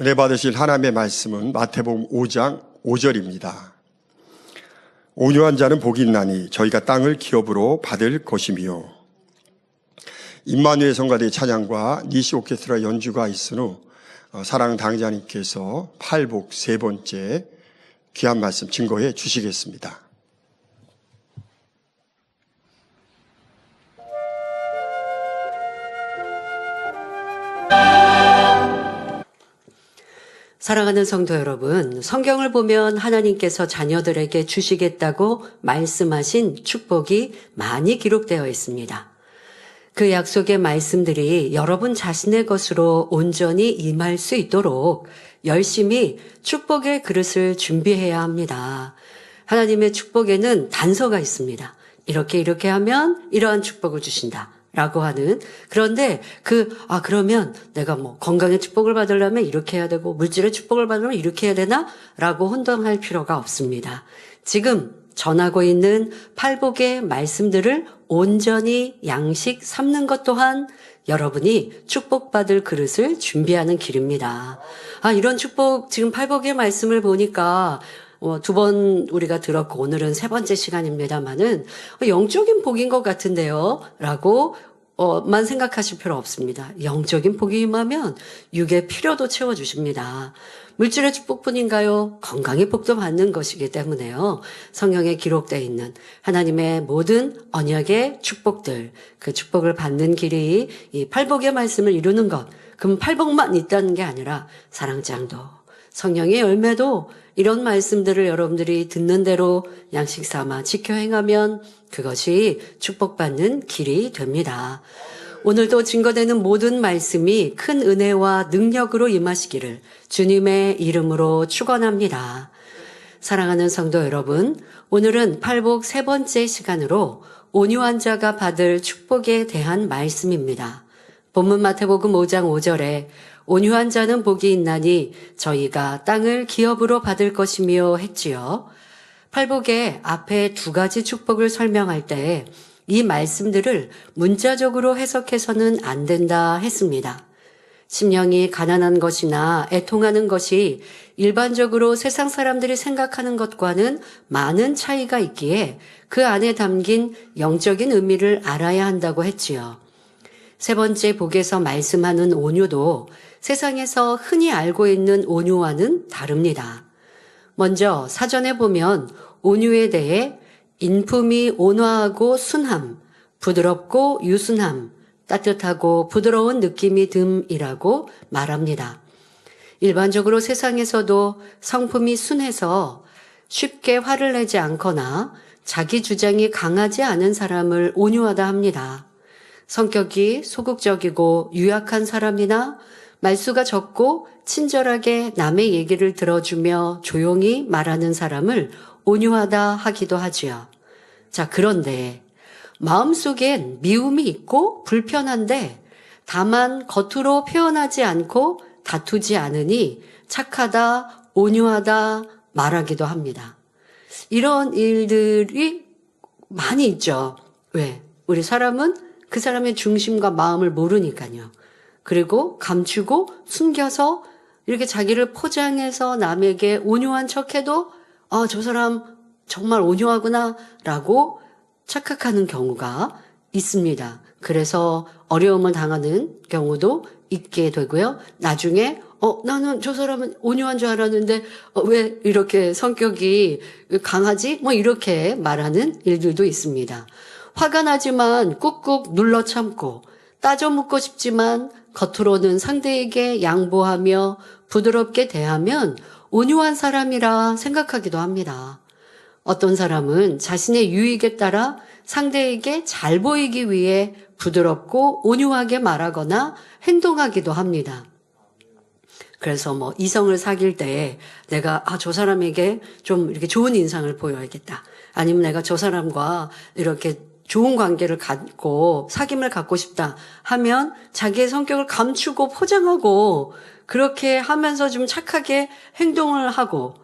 은혜 받으실 하나님의 말씀은 마태복음 5장 5절입니다. 온유한 자는 복이 있나니 저희가 땅을 기업으로 받을 것이며. 임마누엘 성가대의 찬양과 니시 오케스트라 연주가 있은 후 사랑 당자님께서 팔복 세 번째 귀한 말씀 증거해 주시겠습니다. 사랑하는 성도 여러분, 성경을 보면 하나님께서 자녀들에게 주시겠다고 말씀하신 축복이 많이 기록되어 있습니다. 그 약속의 말씀들이 여러분 자신의 것으로 온전히 임할 수 있도록 열심히 축복의 그릇을 준비해야 합니다. 하나님의 축복에는 단서가 있습니다. 이렇게 하면 이러한 축복을 주신다 라고 하는. 그런데 그러면 내가 건강의 축복을 받으려면 이렇게 해야 되고 물질의 축복을 받으려면 이렇게 해야 되나? 라고 혼동할 필요가 없습니다. 지금 전하고 있는 팔복의 말씀들을 온전히 양식 삼는 것 또한 여러분이 축복받을 그릇을 준비하는 길입니다. 이런 축복, 지금 팔복의 말씀을 보니까 두 번 우리가 들었고 오늘은 세 번째 시간입니다만은 영적인 복인 것 같은데요 라고 만 생각하실 필요 없습니다. 영적인 복이 임하면 육의 필요도 채워주십니다. 물질의 축복뿐인가요? 건강의 복도 받는 것이기 때문에요. 성경에 기록되어 있는 하나님의 모든 언약의 축복들, 그 축복을 받는 길이 이 팔복의 말씀을 이루는 것. 그럼 팔복만 있다는 게 아니라 사랑장도, 성령의 열매도 이런 말씀들을 여러분들이 듣는 대로 양식 삼아 지켜 행하면 그것이 축복받는 길이 됩니다. 오늘도 증거되는 모든 말씀이 큰 은혜와 능력으로 임하시기를 주님의 이름으로 축원합니다. 사랑하는 성도 여러분, 오늘은 팔복 세 번째 시간으로 온유한 자가 받을 축복에 대한 말씀입니다. 본문 마태복음 5장 5절에 온유한 자는 복이 있나니 저희가 땅을 기업으로 받을 것이며 했지요. 팔복의 앞에 두 가지 축복을 설명할 때 이 말씀들을 문자적으로 해석해서는 안 된다 했습니다. 심령이 가난한 것이나 애통하는 것이 일반적으로 세상 사람들이 생각하는 것과는 많은 차이가 있기에 그 안에 담긴 영적인 의미를 알아야 한다고 했지요. 세 번째 복에서 말씀하는 온유도 세상에서 흔히 알고 있는 온유와는 다릅니다. 먼저 사전에 보면 온유에 대해 인품이 온화하고 순함, 부드럽고 유순함, 따뜻하고 부드러운 느낌이 듬이라고 말합니다. 일반적으로 세상에서도 성품이 순해서 쉽게 화를 내지 않거나 자기 주장이 강하지 않은 사람을 온유하다 합니다. 성격이 소극적이고 유약한 사람이나 말수가 적고 친절하게 남의 얘기를 들어주며 조용히 말하는 사람을 온유하다 하기도 하지요. 자, 그런데 마음속엔 미움이 있고 불편한데 다만 겉으로 표현하지 않고 다투지 않으니 착하다, 온유하다 말하기도 합니다. 이런 일들이 많이 있죠. 왜? 우리 사람은 그 사람의 중심과 마음을 모르니까요. 그리고 감추고 숨겨서 이렇게 자기를 포장해서 남에게 온유한 척해도 저 사람 정말 온유하구나 라고 착각하는 경우가 있습니다. 그래서 어려움을 당하는 경우도 있게 되고요. 나중에 나는 저 사람은 온유한 줄 알았는데 왜 이렇게 성격이 강하지? 이렇게 말하는 일들도 있습니다. 화가 나지만 꾹꾹 눌러 참고 따져 묻고 싶지만 겉으로는 상대에게 양보하며 부드럽게 대하면 온유한 사람이라 생각하기도 합니다. 어떤 사람은 자신의 유익에 따라 상대에게 잘 보이기 위해 부드럽고 온유하게 말하거나 행동하기도 합니다. 그래서 이성을 사귈 때 내가 저 사람에게 좀 이렇게 좋은 인상을 보여야겠다. 아니면 내가 저 사람과 이렇게 좋은 관계를 갖고 사귐을 갖고 싶다 하면 자기의 성격을 감추고 포장하고 그렇게 하면서 좀 착하게 행동을 하고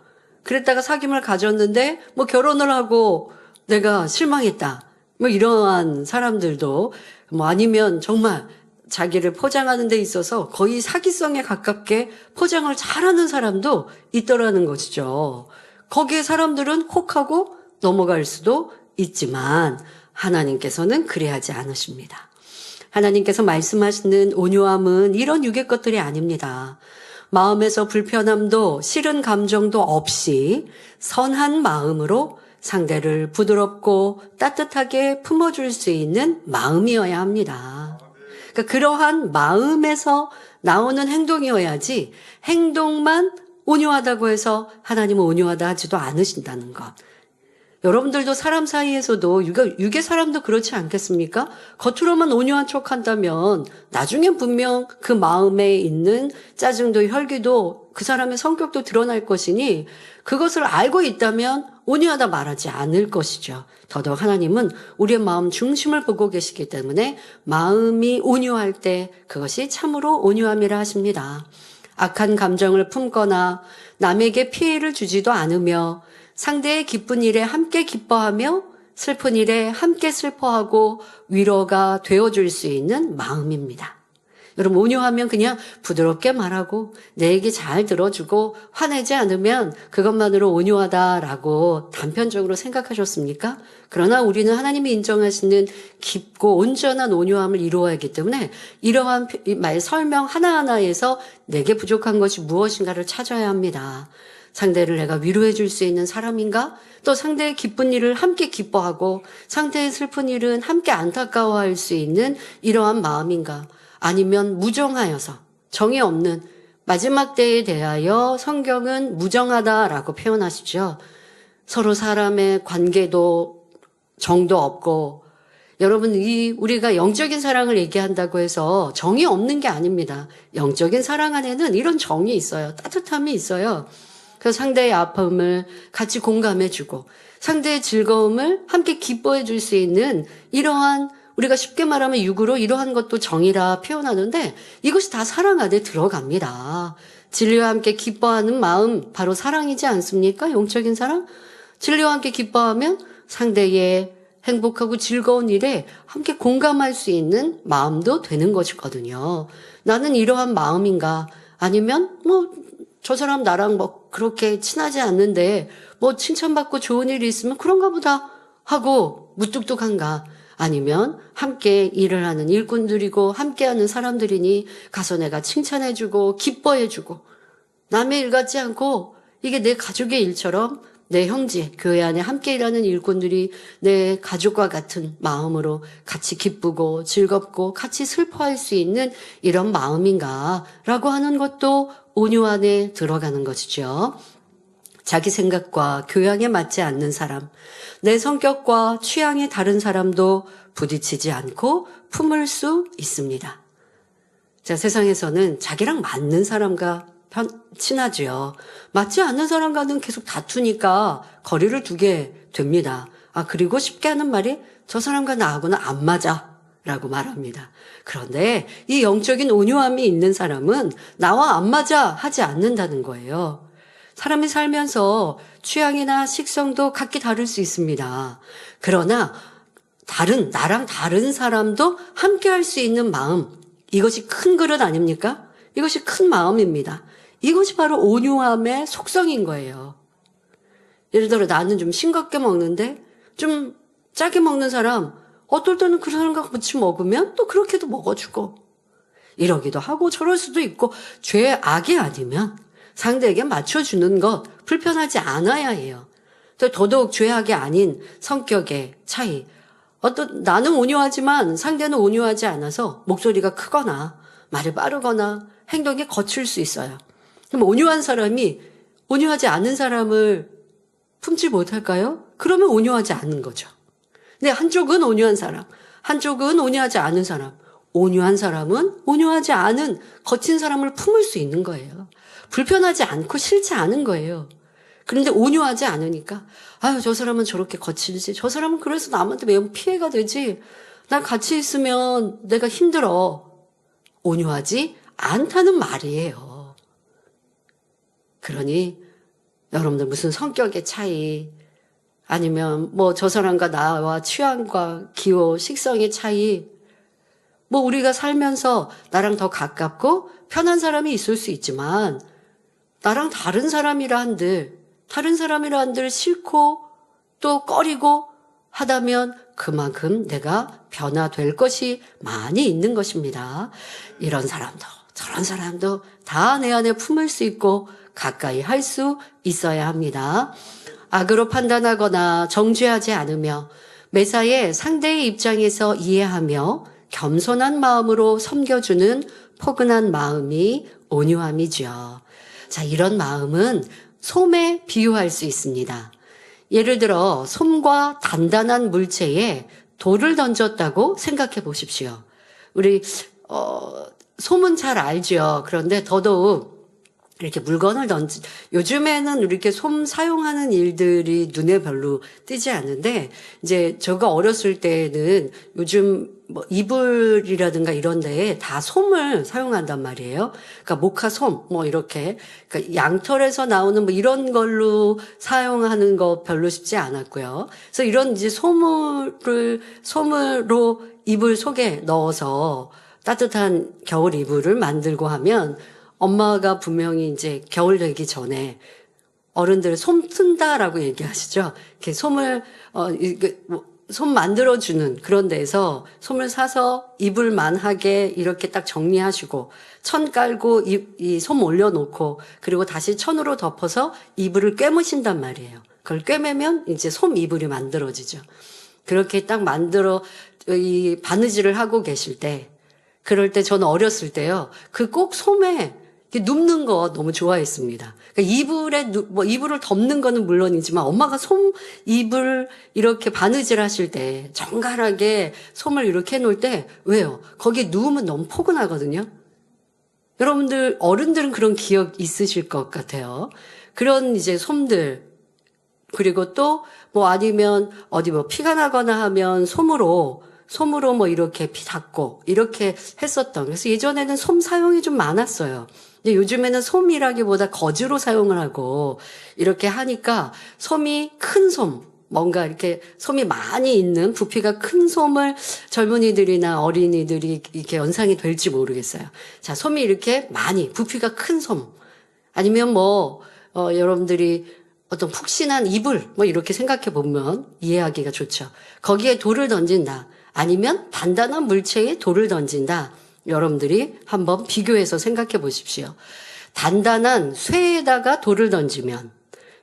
그랬다가 사귐을 가졌는데 결혼을 하고 내가 실망했다. 이러한 사람들도 아니면 정말 자기를 포장하는 데 있어서 거의 사기성에 가깝게 포장을 잘하는 사람도 있더라는 것이죠. 거기에 사람들은 혹하고 넘어갈 수도 있지만 하나님께서는 그래하지 않으십니다. 하나님께서 말씀하시는 온유함은 이런 육의 것들이 아닙니다. 마음에서 불편함도 싫은 감정도 없이 선한 마음으로 상대를 부드럽고 따뜻하게 품어줄 수 있는 마음이어야 합니다. 그러니까 그러한 마음에서 나오는 행동이어야지 행동만 온유하다고 해서 하나님은 온유하다 하지도 않으신다는 것. 여러분들도 사람 사이에서도 육의 사람도 그렇지 않겠습니까? 겉으로만 온유한 척한다면 나중엔 분명 그 마음에 있는 짜증도 혈기도 그 사람의 성격도 드러날 것이니 그것을 알고 있다면 온유하다 말하지 않을 것이죠. 더더욱 하나님은 우리의 마음 중심을 보고 계시기 때문에 마음이 온유할 때 그것이 참으로 온유함이라 하십니다. 악한 감정을 품거나 남에게 피해를 주지도 않으며 상대의 기쁜 일에 함께 기뻐하며 슬픈 일에 함께 슬퍼하고 위로가 되어줄 수 있는 마음입니다. 여러분, 온유하면 그냥 부드럽게 말하고 내 얘기 잘 들어주고 화내지 않으면 그것만으로 온유하다라고 단편적으로 생각하셨습니까? 그러나 우리는 하나님이 인정하시는 깊고 온전한 온유함을 이루어야 하기 때문에 이러한 말 설명 하나하나에서 내게 부족한 것이 무엇인가를 찾아야 합니다. 상대를 내가 위로해 줄 수 있는 사람인가? 또 상대의 기쁜 일을 함께 기뻐하고 상대의 슬픈 일은 함께 안타까워할 수 있는 이러한 마음인가? 아니면 무정하여서 정이 없는 마지막 때에 대하여 성경은 무정하다라고 표현하시죠. 서로 사람의 관계도 정도 없고 여러분 우리가 영적인 사랑을 얘기한다고 해서 정이 없는 게 아닙니다. 영적인 사랑 안에는 이런 정이 있어요. 따뜻함이 있어요. 그래서 상대의 아픔을 같이 공감해주고 상대의 즐거움을 함께 기뻐해 줄 수 있는 이러한 우리가 쉽게 말하면 육으로 이러한 것도 정이라 표현하는데 이것이 다 사랑 안에 들어갑니다. 진리와 함께 기뻐하는 마음 바로 사랑이지 않습니까? 영적인 사랑? 진리와 함께 기뻐하면 상대의 행복하고 즐거운 일에 함께 공감할 수 있는 마음도 되는 것이거든요. 나는 이러한 마음인가? 아니면 저 사람 나랑 그렇게 친하지 않는데 칭찬받고 좋은 일이 있으면 그런가 보다 하고 무뚝뚝한가? 아니면 함께 일을 하는 일꾼들이고 함께하는 사람들이니 가서 내가 칭찬해주고 기뻐해주고 남의 일 같지 않고 이게 내 가족의 일처럼 내 형제, 교회 안에 함께 일하는 일꾼들이 내 가족과 같은 마음으로 같이 기쁘고 즐겁고 같이 슬퍼할 수 있는 이런 마음인가라고 하는 것도 온유 안에 들어가는 것이죠. 자기 생각과 교양에 맞지 않는 사람, 내 성격과 취향이 다른 사람도 부딪히지 않고 품을 수 있습니다. 자, 세상에서는 자기랑 맞는 사람과 친하지요. 맞지 않는 사람과는 계속 다투니까 거리를 두게 됩니다. 그리고 쉽게 하는 말이 저 사람과 나하고는 안 맞아 라고 말합니다. 그런데 이 영적인 온유함이 있는 사람은 나와 안 맞아 하지 않는다는 거예요. 사람이 살면서 취향이나 식성도 각기 다를 수 있습니다. 그러나 나랑 다른 사람도 함께 할 수 있는 마음, 이것이 큰 그릇 아닙니까? 이것이 큰 마음입니다. 이것이 바로 온유함의 속성인 거예요. 예를 들어 나는 좀 싱겁게 먹는데 좀 짜게 먹는 사람, 어떨 때는 그 사람과 같이 먹으면 또 그렇게도 먹어주고 이러기도 하고 저럴 수도 있고 죄악이 아니면 상대에게 맞춰주는 것 불편하지 않아야 해요. 더더욱 죄악이 아닌 성격의 차이. 나는 온유하지만 상대는 온유하지 않아서 목소리가 크거나 말이 빠르거나 행동이 거칠 수 있어요. 그럼 온유한 사람이 온유하지 않은 사람을 품지 못할까요? 그러면 온유하지 않는 거죠. 근데 한쪽은 온유한 사람, 한쪽은 온유하지 않은 사람. 온유한 사람은 온유하지 않은 거친 사람을 품을 수 있는 거예요. 불편하지 않고 싫지 않은 거예요. 그런데 온유하지 않으니까 저 사람은 저렇게 거칠지, 저 사람은 그래서 남한테 매우 피해가 되지, 난 같이 있으면 내가 힘들어. 온유하지 않다는 말이에요. 그러니 여러분들 무슨 성격의 차이 아니면 저 사람과 나와 취향과 기호, 식성의 차이 뭐 우리가 살면서 나랑 더 가깝고 편한 사람이 있을 수 있지만 나랑 다른 사람이라 한들 싫고 또 꺼리고 하다면 그만큼 내가 변화될 것이 많이 있는 것입니다. 이런 사람도 저런 사람도 다 내 안에 품을 수 있고 가까이 할 수 있어야 합니다. 악으로 판단하거나 정죄하지 않으며 매사에 상대의 입장에서 이해하며 겸손한 마음으로 섬겨주는 포근한 마음이 온유함이죠. 자, 이런 마음은 솜에 비유할 수 있습니다. 예를 들어 솜과 단단한 물체에 돌을 던졌다고 생각해 보십시오. 우리 솜은 잘 알죠. 그런데 더더욱 이렇게 물건을 요즘에는 이렇게 솜 사용하는 일들이 눈에 별로 띄지 않는데, 이제 제가 어렸을 때는 요즘 뭐 이불이라든가 이런 데에 다 솜을 사용한단 말이에요. 그러니까 모카솜, 뭐 이렇게. 그러니까 양털에서 나오는 뭐 이런 걸로 사용하는 거 별로 쉽지 않았고요. 그래서 이런 이제 솜으로 이불 속에 넣어서 따뜻한 겨울 이불을 만들고 하면 엄마가 분명히 이제 겨울 되기 전에 어른들 솜 튼다라고 얘기하시죠. 이렇게 솜을 솜 만들어주는 그런 데서 솜을 사서 이불만 하게 이렇게 딱 정리하시고 천 깔고 이 솜 올려놓고 그리고 다시 천으로 덮어서 이불을 꿰무신단 말이에요. 그걸 꿰매면 이제 솜 이불이 만들어지죠. 그렇게 딱 만들어 이 바느질을 하고 계실 때, 그럴 때 저는 어렸을 때요, 그 꼭 솜에 눕는 거 너무 좋아했습니다. 그러니까 이불을 덮는 거는 물론이지만 엄마가 솜 이불 이렇게 바느질 하실 때 정갈하게 솜을 이렇게 해놓을 때, 왜요? 거기에 누우면 너무 포근하거든요. 여러분들 어른들은 그런 기억 있으실 것 같아요. 그런 이제 솜들, 그리고 또 뭐 아니면 어디 뭐 피가 나거나 하면 솜으로 뭐 이렇게 피 닦고 이렇게 했었던. 그래서 예전에는 솜 사용이 좀 많았어요. 근데 요즘에는 솜이라기보다 거즈로 사용을 하고 이렇게 하니까 솜이 큰 솜, 뭔가 이렇게 솜이 많이 있는 부피가 큰 솜을 젊은이들이나 어린이들이 이렇게 연상이 될지 모르겠어요. 자, 솜이 이렇게 많이 부피가 큰 솜, 아니면 뭐 여러분들이 어떤 푹신한 이불 뭐 이렇게 생각해 보면 이해하기가 좋죠. 거기에 돌을 던진다. 아니면 단단한 물체에 돌을 던진다. 여러분들이 한번 비교해서 생각해 보십시오. 단단한 쇠에다가 돌을 던지면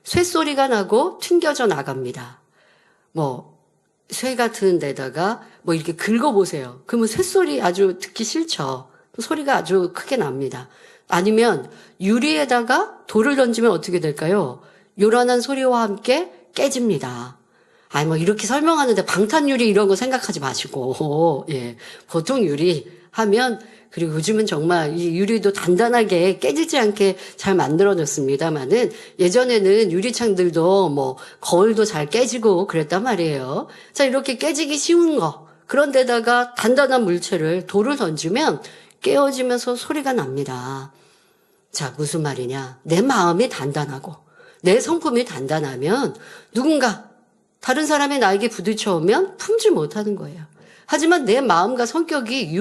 쇠소리가 나고 튕겨져 나갑니다. 뭐 쇠 같은 데다가 뭐 이렇게 긁어보세요. 그러면 쇠소리 아주 듣기 싫죠. 소리가 아주 크게 납니다. 아니면 유리에다가 돌을 던지면 어떻게 될까요? 요란한 소리와 함께 깨집니다. 아니 뭐 이렇게 설명하는데 방탄유리 이런 거 생각하지 마시고, 예, 보통 유리 하면, 그리고 요즘은 정말 이 유리도 단단하게 깨지지 않게 잘 만들어졌습니다만은 예전에는 유리창들도 뭐 거울도 잘 깨지고 그랬단 말이에요. 자, 이렇게 깨지기 쉬운 거, 그런 데다가 단단한 물체를 돌을 던지면 깨어지면서 소리가 납니다. 자, 무슨 말이냐? 내 마음이 단단하고 내 성품이 단단하면 누군가 다른 사람이 나에게 부딪혀오면 품지 못하는 거예요. 하지만 내 마음과 성격이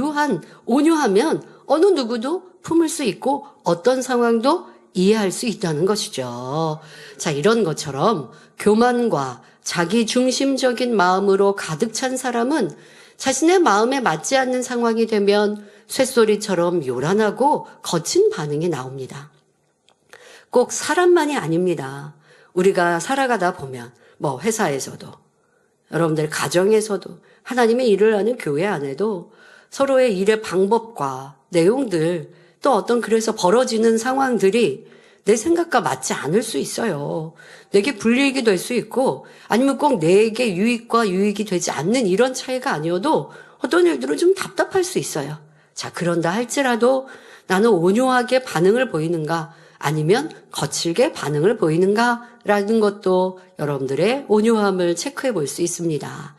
온유하면 어느 누구도 품을 수 있고 어떤 상황도 이해할 수 있다는 것이죠. 자, 이런 것처럼 교만과 자기 중심적인 마음으로 가득 찬 사람은 자신의 마음에 맞지 않는 상황이 되면 쇳소리처럼 요란하고 거친 반응이 나옵니다. 꼭 사람만이 아닙니다. 우리가 살아가다 보면 뭐 회사에서도, 여러분들 가정에서도, 하나님의 일을 하는 교회 안에도 서로의 일의 방법과 내용들, 또 어떤 그래서 벌어지는 상황들이 내 생각과 맞지 않을 수 있어요. 내게 불리익이 될 수 있고, 아니면 꼭 내게 유익과 유익이 되지 않는 이런 차이가 아니어도 어떤 일들은 좀 답답할 수 있어요. 자, 그런다 할지라도 나는 온유하게 반응을 보이는가, 아니면 거칠게 반응을 보이는가라는 것도 여러분들의 온유함을 체크해 볼 수 있습니다.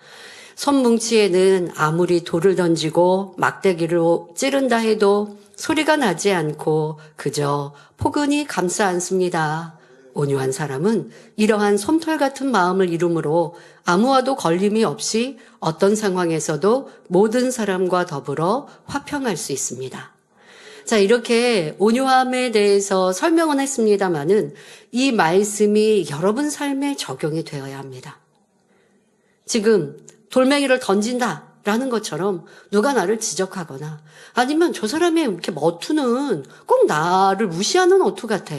손뭉치에는 아무리 돌을 던지고 막대기로 찌른다 해도 소리가 나지 않고 그저 포근히 감싸 안습니다. 온유한 사람은 이러한 솜털 같은 마음을 이루므로 아무와도 걸림이 없이 어떤 상황에서도 모든 사람과 더불어 화평할 수 있습니다. 자, 이렇게 온유함에 대해서 설명은 했습니다마는 이 말씀이 여러분 삶에 적용이 되어야 합니다. 지금 돌멩이를 던진다라는 것처럼 누가 나를 지적하거나 아니면 저 사람의 이렇게 어투는 꼭 나를 무시하는 어투 같아.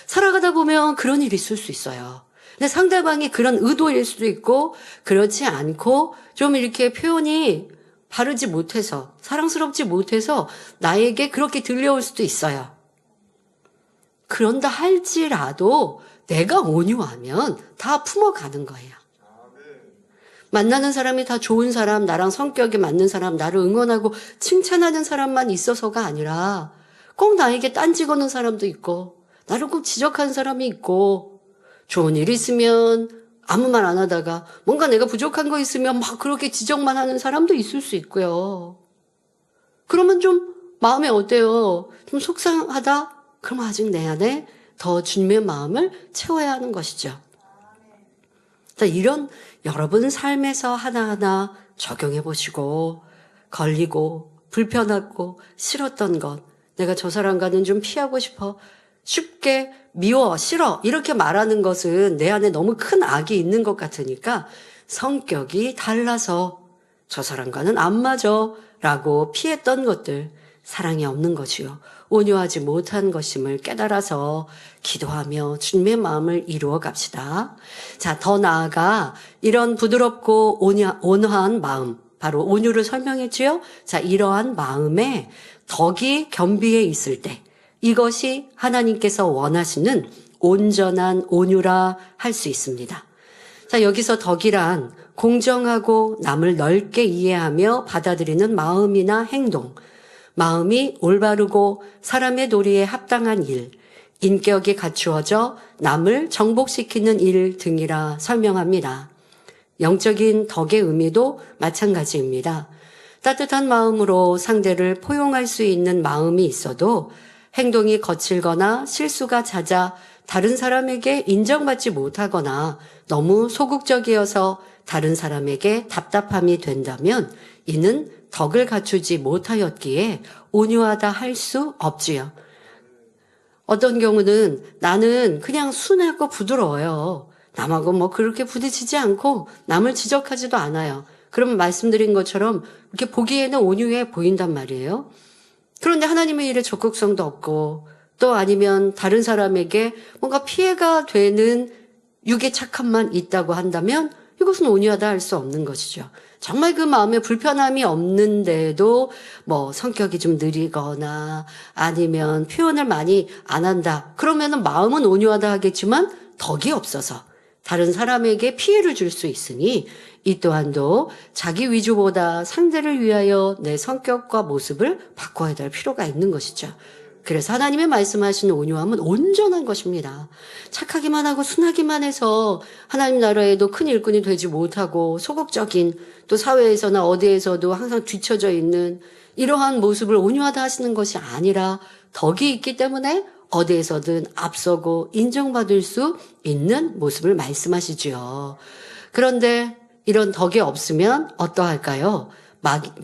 살아가다 보면 그런 일이 있을 수 있어요. 근데 상대방이 그런 의도일 수도 있고 그렇지 않고 좀 이렇게 표현이 바르지 못해서 사랑스럽지 못해서 나에게 그렇게 들려올 수도 있어요. 그런다 할지라도 내가 온유하면 다 품어가는 거예요. 만나는 사람이 다 좋은 사람, 나랑 성격이 맞는 사람, 나를 응원하고 칭찬하는 사람만 있어서가 아니라 꼭 나에게 딴지 거는 사람도 있고 나를 꼭 지적하는 사람이 있고 좋은 일 있으면 아무 말 안 하다가 뭔가 내가 부족한 거 있으면 막 그렇게 지적만 하는 사람도 있을 수 있고요. 그러면 좀 마음이 어때요? 좀 속상하다? 그럼 아직 내 안에 더 주님의 마음을 채워야 하는 것이죠. 이런 여러분 삶에서 하나하나 적용해 보시고 걸리고 불편하고 싫었던 것 내가 저 사람과는 좀 피하고 싶어 쉽게 미워 싫어 이렇게 말하는 것은 내 안에 너무 큰 악이 있는 것 같으니까 성격이 달라서 저 사람과는 안 맞아 라고 피했던 것들 사랑이 없는 것이요 온유하지 못한 것임을 깨달아서 기도하며 주님의 마음을 이루어 갑시다. 자, 더 나아가 이런 부드럽고 온화한 마음, 바로 온유를 설명했지요. 자, 이러한 마음에 덕이 겸비해 있을 때 이것이 하나님께서 원하시는 온전한 온유라 할 수 있습니다. 자, 여기서 덕이란 공정하고 남을 넓게 이해하며 받아들이는 마음이나 행동, 마음이 올바르고 사람의 도리에 합당한 일, 인격이 갖추어져 남을 정복시키는 일 등이라 설명합니다. 영적인 덕의 의미도 마찬가지입니다. 따뜻한 마음으로 상대를 포용할 수 있는 마음이 있어도 행동이 거칠거나 실수가 잦아 다른 사람에게 인정받지 못하거나 너무 소극적이어서 다른 사람에게 답답함이 된다면 이는 덕을 갖추지 못하였기에 온유하다 할 수 없지요. 어떤 경우는 나는 그냥 순하고 부드러워요. 남하고 뭐 그렇게 부딪히지 않고 남을 지적하지도 않아요. 그러면 말씀드린 것처럼 이렇게 보기에는 온유해 보인단 말이에요. 그런데 하나님의 일에 적극성도 없고 또 아니면 다른 사람에게 뭔가 피해가 되는 육의 착함만 있다고 한다면 이것은 온유하다 할 수 없는 것이죠. 정말 그 마음에 불편함이 없는데도 뭐 성격이 좀 느리거나 아니면 표현을 많이 안 한다. 그러면은 마음은 온유하다 하겠지만 덕이 없어서 다른 사람에게 피해를 줄 수 있으니 이 또한도 자기 위주보다 상대를 위하여 내 성격과 모습을 바꿔야 될 필요가 있는 것이죠. 그래서 하나님의 말씀하시는 온유함은 온전한 것입니다. 착하기만 하고 순하기만 해서 하나님 나라에도 큰 일꾼이 되지 못하고 소극적인 또 사회에서나 어디에서도 항상 뒤처져 있는 이러한 모습을 온유하다 하시는 것이 아니라 덕이 있기 때문에 어디에서든 앞서고 인정받을 수 있는 모습을 말씀하시지요. 그런데 이런 덕이 없으면 어떠할까요?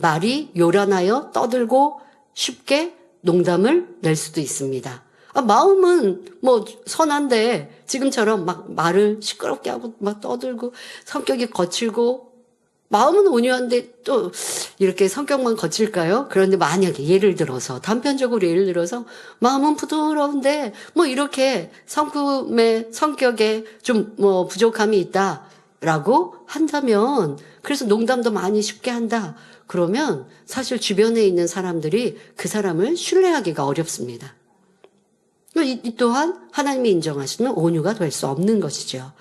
말이 요란하여 떠들고 쉽게 농담을 낼 수도 있습니다. 마음은 뭐 선한데 지금처럼 막 말을 시끄럽게 하고 막 떠들고 성격이 거칠고 마음은 온유한데 또 이렇게 성격만 거칠까요? 그런데 만약에 예를 들어서 단편적으로 예를 들어서 마음은 부드러운데 뭐 이렇게 성격에 좀 뭐 부족함이 있다라고 한다면 그래서 농담도 많이 쉽게 한다. 그러면 사실 주변에 있는 사람들이 그 사람을 신뢰하기가 어렵습니다. 이 또한 하나님이 인정하시는 온유가 될 수 없는 것이죠.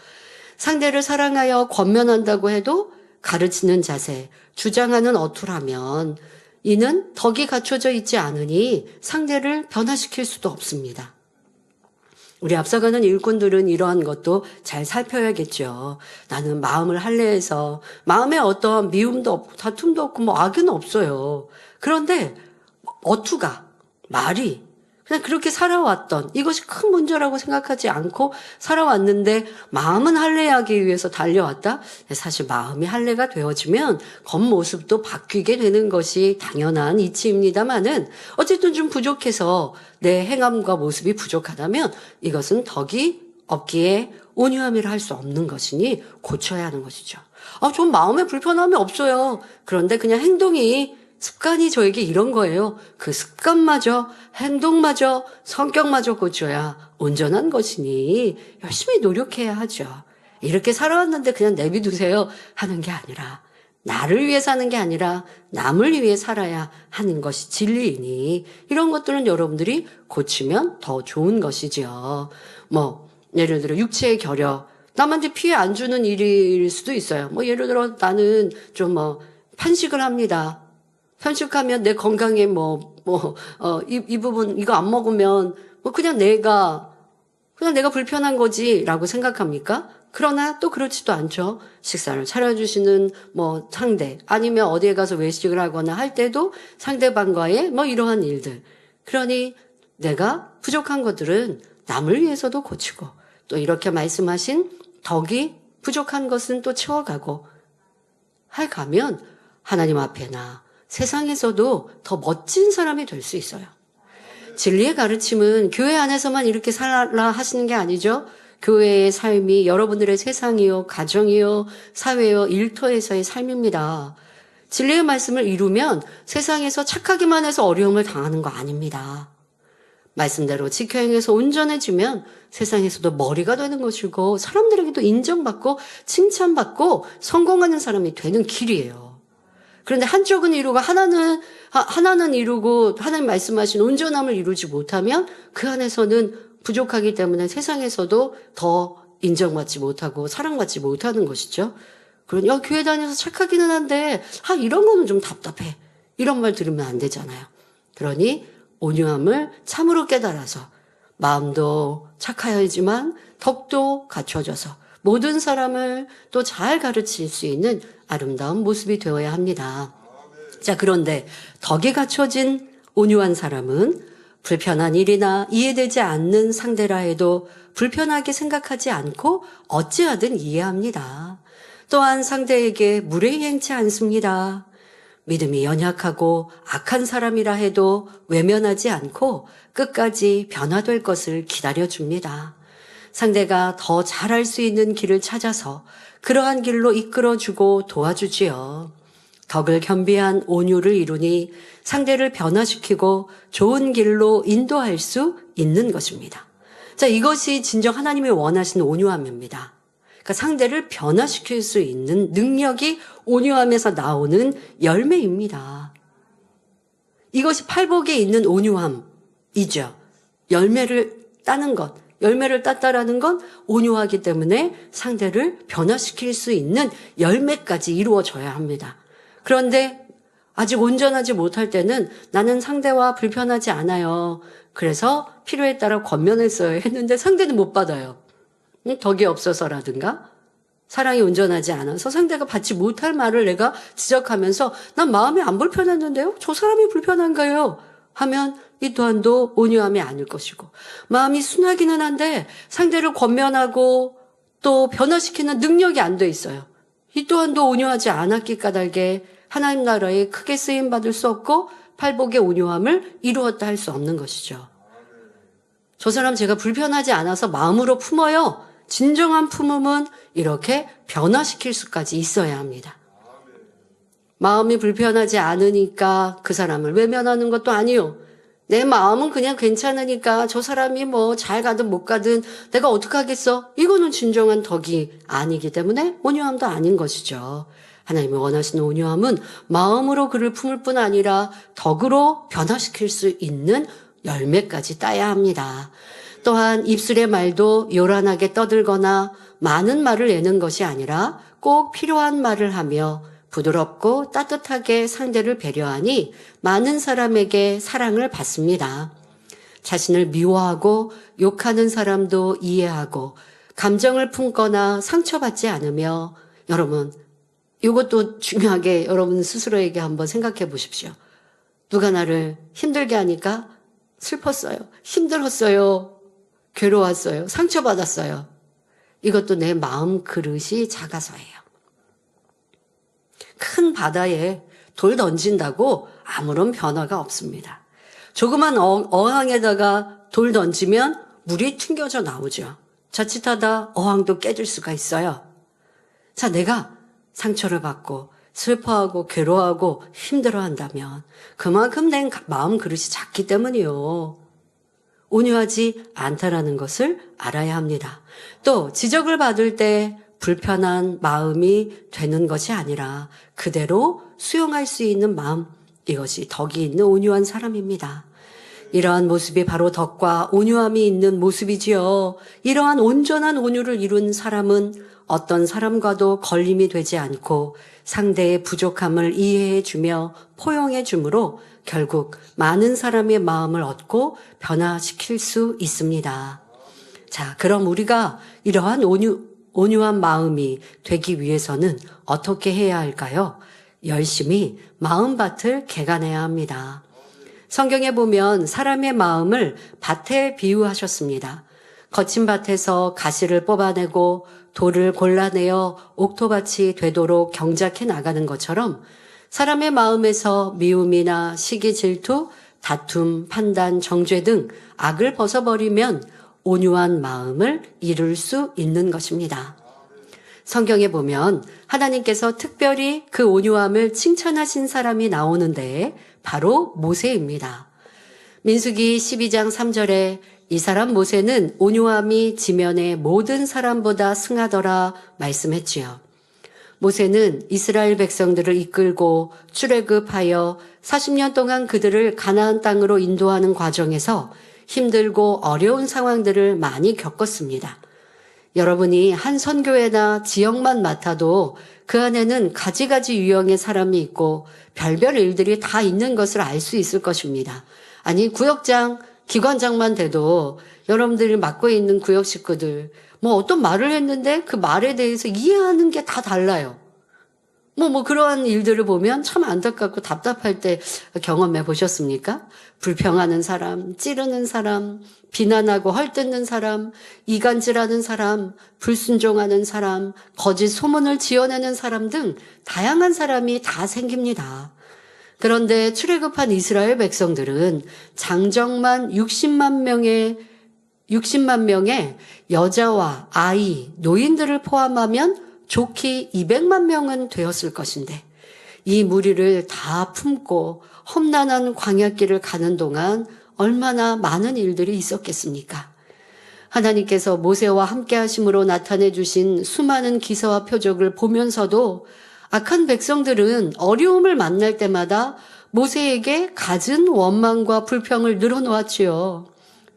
상대를 사랑하여 권면한다고 해도 가르치는 자세, 주장하는 어투라면 이는 덕이 갖춰져 있지 않으니 상대를 변화시킬 수도 없습니다. 우리 앞서가는 일꾼들은 이러한 것도 잘 살펴야겠죠. 나는 마음을 할례해서 마음에 어떠한 미움도 없고 다툼도 없고 뭐 악은 없어요. 그런데 어투가 말이 그냥 그렇게 살아왔던 이것이 큰 문제라고 생각하지 않고 살아왔는데 마음은 할례하기 위해서 달려왔다? 사실 마음이 할례가 되어지면 겉모습도 바뀌게 되는 것이 당연한 이치입니다만은 어쨌든 좀 부족해서 내 행함과 모습이 부족하다면 이것은 덕이 없기에 온유함이라 할 수 없는 것이니 고쳐야 하는 것이죠. 좀 마음에 불편함이 없어요. 그런데 그냥 행동이 습관이 저에게 이런 거예요. 그 습관마저, 행동마저, 성격마저 고쳐야 온전한 것이니 열심히 노력해야 하죠. 이렇게 살아왔는데 그냥 내비두세요 하는 게 아니라 나를 위해 사는 게 아니라 남을 위해 살아야 하는 것이 진리이니 이런 것들은 여러분들이 고치면 더 좋은 것이지요. 예를 들어 육체의 결여, 남한테 피해 안 주는 일일 수도 있어요. 예를 들어 나는 좀 편식을 합니다. 편식하면 내 건강에 이 부분, 이거 안 먹으면 그냥 내가 불편한 거지라고 생각합니까? 그러나 또 그렇지도 않죠. 식사를 차려주시는 상대, 아니면 어디에 가서 외식을 하거나 할 때도 상대방과의 이러한 일들. 그러니 내가 부족한 것들은 남을 위해서도 고치고 또 이렇게 말씀하신 덕이 부족한 것은 또 채워가고 해가면 하나님 앞에나 세상에서도 더 멋진 사람이 될 수 있어요. 진리의 가르침은 교회 안에서만 이렇게 살라 하시는 게 아니죠. 교회의 삶이 여러분들의 세상이요, 가정이요, 사회요, 일터에서의 삶입니다. 진리의 말씀을 이루면 세상에서 착하기만 해서 어려움을 당하는 거 아닙니다. 말씀대로 지켜 행해서 온전해지면 세상에서도 머리가 되는 것이고 사람들에게도 인정받고 칭찬받고 성공하는 사람이 되는 길이에요. 그런데 한쪽은 이루고 하나는 이루고 하나님 말씀하신 온전함을 이루지 못하면 그 안에서는 부족하기 때문에 세상에서도 더 인정받지 못하고 사랑받지 못하는 것이죠. 그러니 교회 다녀서 착하기는 한데 이런 거는 좀 답답해. 이런 말 들으면 안 되잖아요. 그러니 온유함을 참으로 깨달아서 마음도 착하여야지만 덕도 갖춰져서 모든 사람을 또 잘 가르칠 수 있는 아름다운 모습이 되어야 합니다. 자, 그런데 덕이 갖춰진 온유한 사람은 불편한 일이나 이해되지 않는 상대라 해도 불편하게 생각하지 않고 어찌하든 이해합니다. 또한 상대에게 무례히 행치 않습니다. 믿음이 연약하고 악한 사람이라 해도 외면하지 않고 끝까지 변화될 것을 기다려줍니다. 상대가 더 잘할 수 있는 길을 찾아서 그러한 길로 이끌어주고 도와주지요. 덕을 겸비한 온유를 이루니 상대를 변화시키고 좋은 길로 인도할 수 있는 것입니다. 자, 이것이 진정 하나님이 원하시는 온유함입니다. 그러니까 상대를 변화시킬 수 있는 능력이 온유함에서 나오는 열매입니다. 이것이 팔복에 있는 온유함이죠. 열매를 따는 것, 열매를 땄다라는 건 온유하기 때문에 상대를 변화시킬 수 있는 열매까지 이루어져야 합니다. 그런데 아직 온전하지 못할 때는 나는 상대와 불편하지 않아요. 그래서 필요에 따라 권면했어요 했는데 상대는 못 받아요. 덕이 없어서라든가 사랑이 온전하지 않아서 상대가 받지 못할 말을 내가 지적하면서 난 마음이 안 불편했는데요? 저 사람이 불편한가요? 하면 이 또한도 온유함이 아닐 것이고 마음이 순하기는 한데 상대를 권면하고 또 변화시키는 능력이 안 돼 있어요. 이 또한도 온유하지 않았기 까닭에 하나님 나라에 크게 쓰임받을 수 없고 팔복의 온유함을 이루었다 할 수 없는 것이죠. 저 사람 제가 불편하지 않아서 마음으로 품어요. 진정한 품음은 이렇게 변화시킬 수까지 있어야 합니다. 마음이 불편하지 않으니까 그 사람을 외면하는 것도 아니요. 내 마음은 그냥 괜찮으니까 저 사람이 잘 가든 못 가든 내가 어떡하겠어? 이거는 진정한 덕이 아니기 때문에 온유함도 아닌 것이죠. 하나님이 원하시는 온유함은 마음으로 그를 품을 뿐 아니라 덕으로 변화시킬 수 있는 열매까지 따야 합니다. 또한 입술의 말도 요란하게 떠들거나 많은 말을 내는 것이 아니라 꼭 필요한 말을 하며 부드럽고 따뜻하게 상대를 배려하니 많은 사람에게 사랑을 받습니다. 자신을 미워하고 욕하는 사람도 이해하고 감정을 품거나 상처받지 않으며 여러분 이것도 중요하게 여러분 스스로에게 한번 생각해 보십시오. 누가 나를 힘들게 하니까 슬펐어요. 힘들었어요. 괴로웠어요. 상처받았어요. 이것도 내 마음 그릇이 작아서예요. 큰 바다에 돌 던진다고 아무런 변화가 없습니다. 조그만 어항에다가 돌 던지면 물이 튕겨져 나오죠. 자칫하다 어항도 깨질 수가 있어요. 자, 내가 상처를 받고 슬퍼하고 괴로워하고 힘들어한다면 그만큼 내 마음 그릇이 작기 때문이요. 온유하지 않다라는 것을 알아야 합니다. 또 지적을 받을 때 불편한 마음이 되는 것이 아니라 그대로 수용할 수 있는 마음, 이것이 덕이 있는 온유한 사람입니다. 이러한 모습이 바로 덕과 온유함이 있는 모습이지요. 이러한 온전한 온유를 이룬 사람은 어떤 사람과도 걸림이 되지 않고 상대의 부족함을 이해해 주며 포용해 주므로 결국 많은 사람의 마음을 얻고 변화시킬 수 있습니다. 자, 그럼 우리가 이러한 온유한 마음이 되기 위해서는 어떻게 해야 할까요? 열심히 마음밭을 개간해야 합니다. 성경에 보면 사람의 마음을 밭에 비유하셨습니다. 거친 밭에서 가시를 뽑아내고 돌을 골라내어 옥토밭이 되도록 경작해 나가는 것처럼 사람의 마음에서 미움이나 시기, 질투, 다툼, 판단, 정죄 등 악을 벗어버리면 온유한 마음을 이룰 수 있는 것입니다. 성경에 보면 하나님께서 특별히 그 온유함을 칭찬하신 사람이 나오는데 바로 모세입니다. 민수기 12장 3절에 이 사람 모세는 온유함이 지면의 모든 사람보다 승하더라 말씀했지요. 모세는 이스라엘 백성들을 이끌고 출애굽하여 40년 동안 그들을 가나안 땅으로 인도하는 과정에서 힘들고 어려운 상황들을 많이 겪었습니다. 여러분이 한 선교회나 지역만 맡아도 그 안에는 가지가지 유형의 사람이 있고 별별 일들이 다 있는 것을 알 수 있을 것입니다. 아니, 구역장, 기관장만 돼도 여러분들이 맡고 있는 구역 식구들 뭐 어떤 말을 했는데 그 말에 대해서 이해하는 게 다 달라요. 그러한 일들을 보면 참 안타깝고 답답할 때 경험해 보셨습니까? 불평하는 사람, 찌르는 사람, 비난하고 헐뜯는 사람, 이간질하는 사람, 불순종하는 사람, 거짓 소문을 지어내는 사람 등 다양한 사람이 다 생깁니다. 그런데 출애굽한 이스라엘 백성들은 장정만 60만 명의 여자와 아이, 노인들을 포함하면 좋게 200만 명은 되었을 것인데 이 무리를 다 품고 험난한 광야길을 가는 동안 얼마나 많은 일들이 있었겠습니까? 하나님께서 모세와 함께 하심으로 나타내 주신 수많은 기사와 표적을 보면서도 악한 백성들은 어려움을 만날 때마다 모세에게 갖은 원망과 불평을 늘어놓았지요.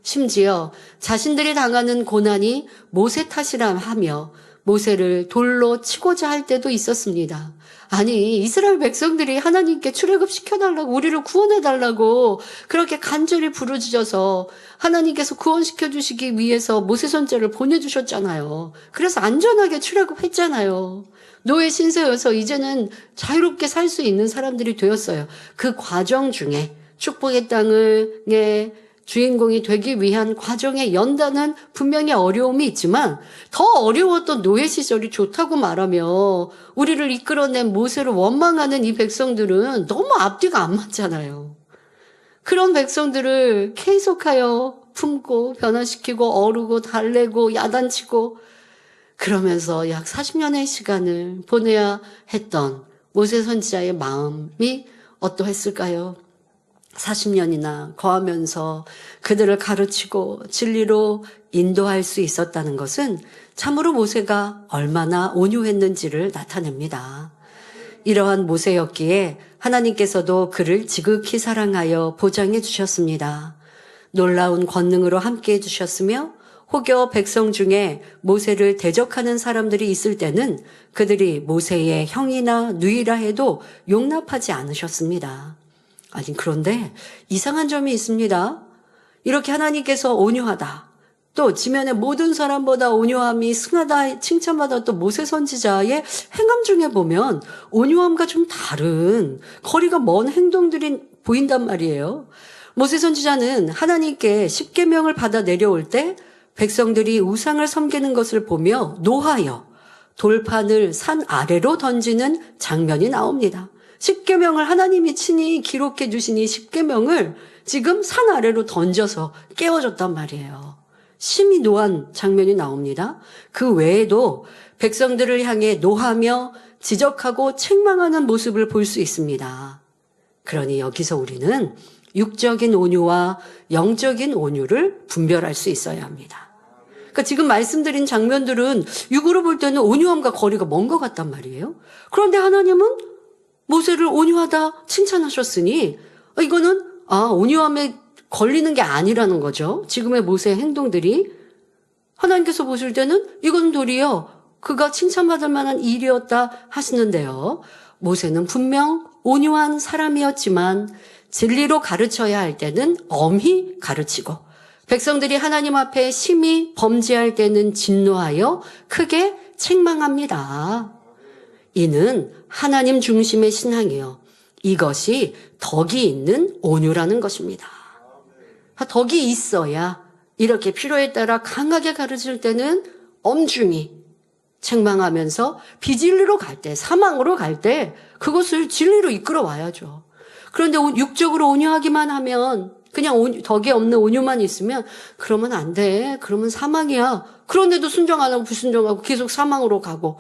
심지어 자신들이 당하는 고난이 모세 탓이라 하며 모세를 돌로 치고자 할 때도 있었습니다. 아니, 이스라엘 백성들이 하나님께 출애굽시켜달라고, 우리를 구원해달라고 그렇게 간절히 부르짖어서 하나님께서 구원시켜 주시기 위해서 모세 선지자를 보내주셨잖아요. 그래서 안전하게 출애굽했잖아요. 노예 신세여서 이제는 자유롭게 살 수 있는 사람들이 되었어요. 그 과정 중에 축복의 땅의 주인공이 되기 위한 과정의 연단은 분명히 어려움이 있지만 더 어려웠던 노예 시절이 좋다고 말하며 우리를 이끌어낸 모세를 원망하는 이 백성들은 너무 앞뒤가 안 맞잖아요. 그런 백성들을 계속하여 품고 변화시키고 어르고 달래고 야단치고 그러면서 약 40년의 시간을 보내야 했던 모세 선지자의 마음이 어떠했을까요? 40년이나 거하면서 그들을 가르치고 진리로 인도할 수 있었다는 것은 참으로 모세가 얼마나 온유했는지를 나타냅니다. 이러한 모세였기에 하나님께서도 그를 지극히 사랑하여 보장해 주셨습니다. 놀라운 권능으로 함께 해주셨으며 혹여 백성 중에 모세를 대적하는 사람들이 있을 때는 그들이 모세의 형이나 누이라 해도 용납하지 않으셨습니다. 아니, 그런데 이상한 점이 있습니다. 이렇게 하나님께서 온유하다, 또 지면의 모든 사람보다 온유함이 승하다 칭찬받았던 모세 선지자의 행함 중에 보면 온유함과 좀 다른 거리가 먼 행동들이 보인단 말이에요. 모세 선지자는 하나님께 십계명을 받아 내려올 때 백성들이 우상을 섬기는 것을 보며 노하여 돌판을 산 아래로 던지는 장면이 나옵니다. 십계명을 하나님이 친히 기록해 주신 이 십계명을 지금 산 아래로 던져서 깨워줬단 말이에요. 심히 노한 장면이 나옵니다. 그 외에도 백성들을 향해 노하며 지적하고 책망하는 모습을 볼 수 있습니다. 그러니 여기서 우리는 육적인 온유와 영적인 온유를 분별할 수 있어야 합니다. 그러니까 지금 말씀드린 장면들은 육으로 볼 때는 온유함과 거리가 먼 것 같단 말이에요. 그런데 하나님은 모세를 온유하다 칭찬하셨으니 이거는 온유함에 걸리는 게 아니라는 거죠. 지금의 모세의 행동들이 하나님께서 보실 때는 이건 도리어 그가 칭찬받을 만한 일이었다 하시는데요. 모세는 분명 온유한 사람이었지만 진리로 가르쳐야 할 때는 엄히 가르치고 백성들이 하나님 앞에 심히 범죄할 때는 진노하여 크게 책망합니다. 이는 하나님 중심의 신앙이요. 이것이 덕이 있는 온유라는 것입니다. 덕이 있어야 이렇게 필요에 따라 강하게 가르칠 때는 엄중히 책망하면서 비진리로 갈 때, 사망으로 갈 때 그것을 진리로 이끌어 와야죠. 그런데 육적으로 온유하기만 하면 그냥 덕이 없는 온유만 있으면 그러면 안 돼. 그러면 사망이야. 그런데도 순종 안 하고 불순종하고 계속 사망으로 가고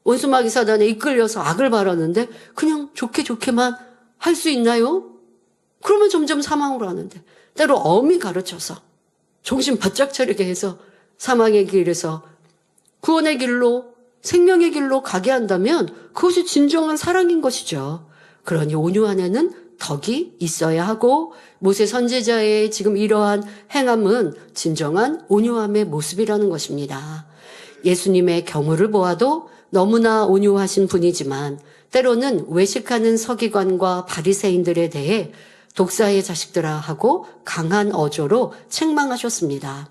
원수마귀 사단에 이끌려서 악을 바라는데 그냥 좋게만 할 수 있나요? 그러면 점점 사망으로 하는데 때로 엄히 가르쳐서 정신 바짝 차리게 해서 사망의 길에서 구원의 길로 생명의 길로 가게 한다면 그것이 진정한 사랑인 것이죠. 그러니 온유 안에는 덕이 있어야 하고 모세 선지자의 지금 이러한 행함은 진정한 온유함의 모습이라는 것입니다. 예수님의 경우를 보아도 너무나 온유하신 분이지만 때로는 외식하는 서기관과 바리새인들에 대해 독사의 자식들아 하고 강한 어조로 책망하셨습니다.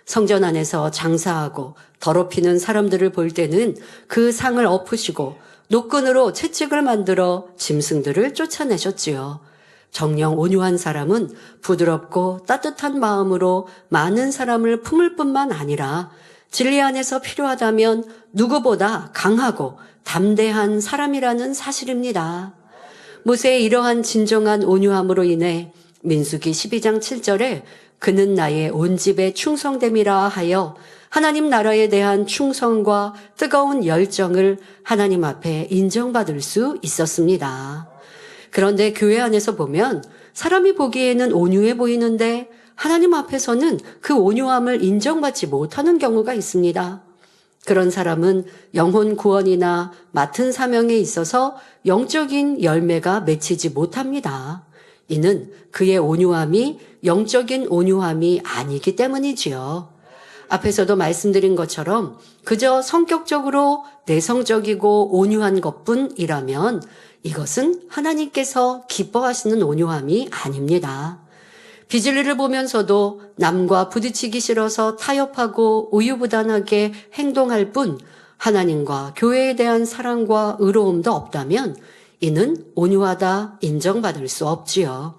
성전 안에서 장사하고 더럽히는 사람들을 볼 때는 그 상을 엎으시고 노끈으로 채찍을 만들어 짐승들을 쫓아내셨지요. 정녕 온유한 사람은 부드럽고 따뜻한 마음으로 많은 사람을 품을 뿐만 아니라 진리 안에서 필요하다면 누구보다 강하고 담대한 사람이라는 사실입니다. 모세의 이러한 진정한 온유함으로 인해 민수기 12장 7절에 그는 나의 온 집에 충성됨이라 하여 하나님 나라에 대한 충성과 뜨거운 열정을 하나님 앞에 인정받을 수 있었습니다. 그런데 교회 안에서 보면 사람이 보기에는 온유해 보이는데 하나님 앞에서는 그 온유함을 인정받지 못하는 경우가 있습니다. 그런 사람은 영혼 구원이나 맡은 사명에 있어서 영적인 열매가 맺히지 못합니다. 이는 그의 온유함이 영적인 온유함이 아니기 때문이지요. 앞에서도 말씀드린 것처럼 그저 성격적으로 내성적이고 온유한 것뿐이라면 이것은 하나님께서 기뻐하시는 온유함이 아닙니다. 비진리를 보면서도 남과 부딪히기 싫어서 타협하고 우유부단하게 행동할 뿐 하나님과 교회에 대한 사랑과 의로움도 없다면 이는 온유하다 인정받을 수 없지요.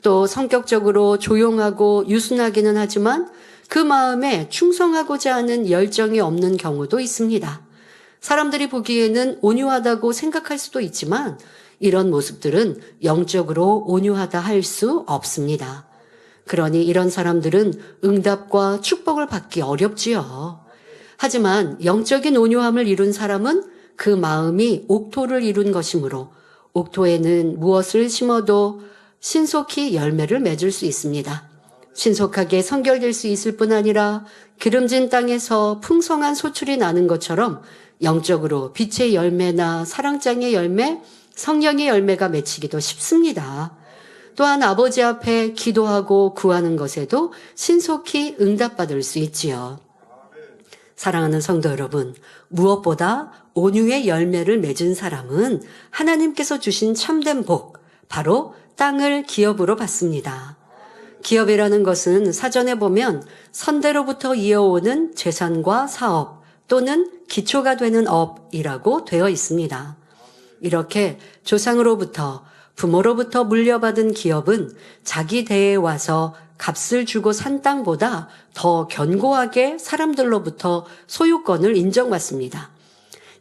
또 성격적으로 조용하고 유순하기는 하지만 그 마음에 충성하고자 하는 열정이 없는 경우도 있습니다. 사람들이 보기에는 온유하다고 생각할 수도 있지만 이런 모습들은 영적으로 온유하다 할 수 없습니다. 그러니 이런 사람들은 응답과 축복을 받기 어렵지요. 하지만 영적인 온유함을 이룬 사람은 그 마음이 옥토를 이룬 것이므로 옥토에는 무엇을 심어도 신속히 열매를 맺을 수 있습니다. 신속하게 성결될 수 있을 뿐 아니라 기름진 땅에서 풍성한 소출이 나는 것처럼 영적으로 빛의 열매나 사랑장의 열매, 성령의 열매가 맺히기도 쉽습니다. 또한 아버지 앞에 기도하고 구하는 것에도 신속히 응답받을 수 있지요. 사랑하는 성도 여러분, 무엇보다 온유의 열매를 맺은 사람은 하나님께서 주신 참된 복, 바로 땅을 기업으로 받습니다. 기업이라는 것은 사전에 보면 선대로부터 이어오는 재산과 사업 또는 기초가 되는 업이라고 되어 있습니다. 이렇게 조상으로부터 부모로부터 물려받은 기업은 자기 대에 와서 값을 주고 산 땅보다 더 견고하게 사람들로부터 소유권을 인정받습니다.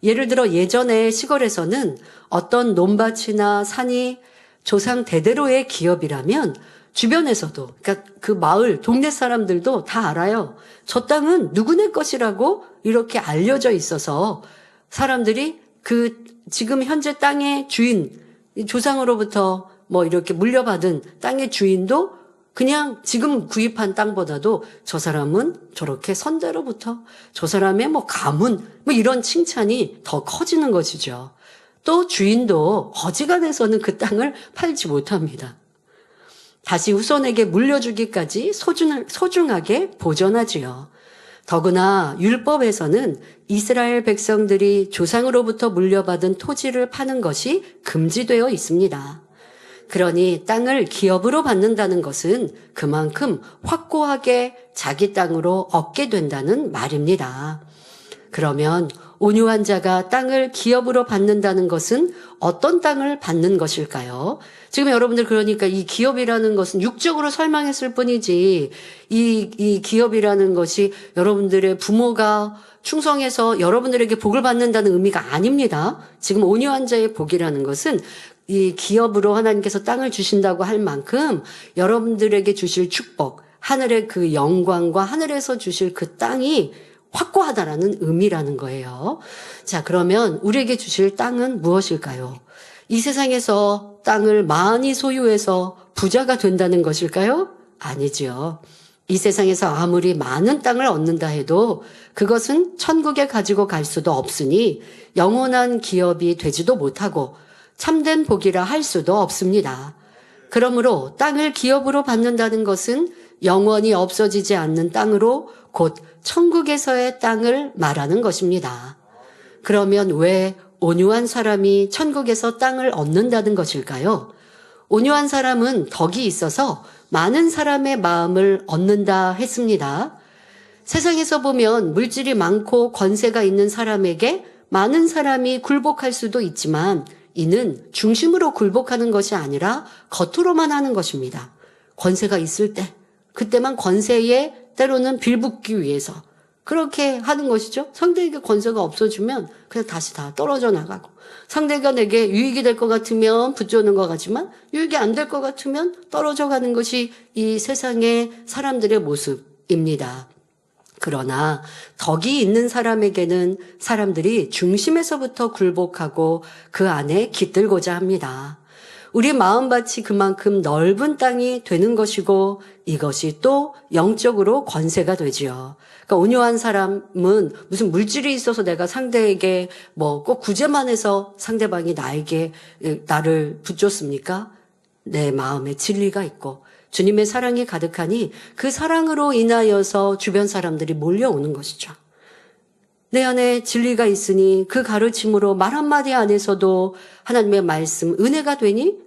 예를 들어 예전에 시골에서는 어떤 논밭이나 산이 조상 대대로의 기업이라면 주변에서도, 그러니까 그 마을, 동네 사람들도 다 알아요. 저 땅은 누구네 것이라고 이렇게 알려져 있어서 사람들이 그 지금 현재 땅의 주인, 조상으로부터 뭐 이렇게 물려받은 땅의 주인도 그냥 지금 구입한 땅보다도 저 사람은 저렇게 선대로부터 저 사람의 뭐 가문 뭐 이런 칭찬이 더 커지는 것이죠. 또 주인도 어지간해서는 그 땅을 팔지 못합니다. 다시 후손에게 물려주기까지 소중하게 보존하지요. 더구나 율법에서는 이스라엘 백성들이 조상으로부터 물려받은 토지를 파는 것이 금지되어 있습니다. 그러니 땅을 기업으로 받는다는 것은 그만큼 확고하게 자기 땅으로 얻게 된다는 말입니다. 그러면 온유한 자가 땅을 기업으로 받는다는 것은 어떤 땅을 받는 것일까요? 지금 여러분들 그러니까 이 기업이라는 것은 육적으로 설명했을 뿐이지 이 기업이라는 것이 여러분들의 부모가 충성해서 여러분들에게 복을 받는다는 의미가 아닙니다. 지금 온유한 자의 복이라는 것은 이 기업으로 하나님께서 땅을 주신다고 할 만큼 여러분들에게 주실 축복, 하늘의 그 영광과 하늘에서 주실 그 땅이 확고하다라는 의미라는 거예요. 자, 그러면 우리에게 주실 땅은 무엇일까요? 이 세상에서 땅을 많이 소유해서 부자가 된다는 것일까요? 아니지요. 이 세상에서 아무리 많은 땅을 얻는다 해도 그것은 천국에 가지고 갈 수도 없으니 영원한 기업이 되지도 못하고 참된 복이라 할 수도 없습니다. 그러므로 땅을 기업으로 받는다는 것은 영원히 없어지지 않는 땅으로 곧 천국에서의 땅을 말하는 것입니다. 그러면 왜 온유한 사람이 천국에서 땅을 얻는다는 것일까요? 온유한 사람은 덕이 있어서 많은 사람의 마음을 얻는다 했습니다. 세상에서 보면 물질이 많고 권세가 있는 사람에게 많은 사람이 굴복할 수도 있지만 이는 중심으로 굴복하는 것이 아니라 겉으로만 하는 것입니다. 권세가 있을 때, 그때만 권세에 때로는 빌붙기 위해서 그렇게 하는 것이죠. 상대에게 권세가 없어지면 그냥 다시 다 떨어져 나가고 상대가 내게 유익이 될 것 같으면 붙여오는 것 같지만 유익이 안 될 것 같으면 떨어져 가는 것이 이 세상의 사람들의 모습입니다. 그러나 덕이 있는 사람에게는 사람들이 중심에서부터 굴복하고 그 안에 깃들고자 합니다. 우리 마음밭이 그만큼 넓은 땅이 되는 것이고 이것이 또 영적으로 권세가 되지요. 그러니까 온유한 사람은 무슨 물질이 있어서 내가 상대에게 뭐 꼭 구제만 해서 상대방이 나를 붙줬습니까? 내 마음에 진리가 있고 주님의 사랑이 가득하니 그 사랑으로 인하여서 주변 사람들이 몰려오는 것이죠. 내 안에 진리가 있으니 그 가르침으로 말 한마디 안에서도 하나님의 말씀, 은혜가 되니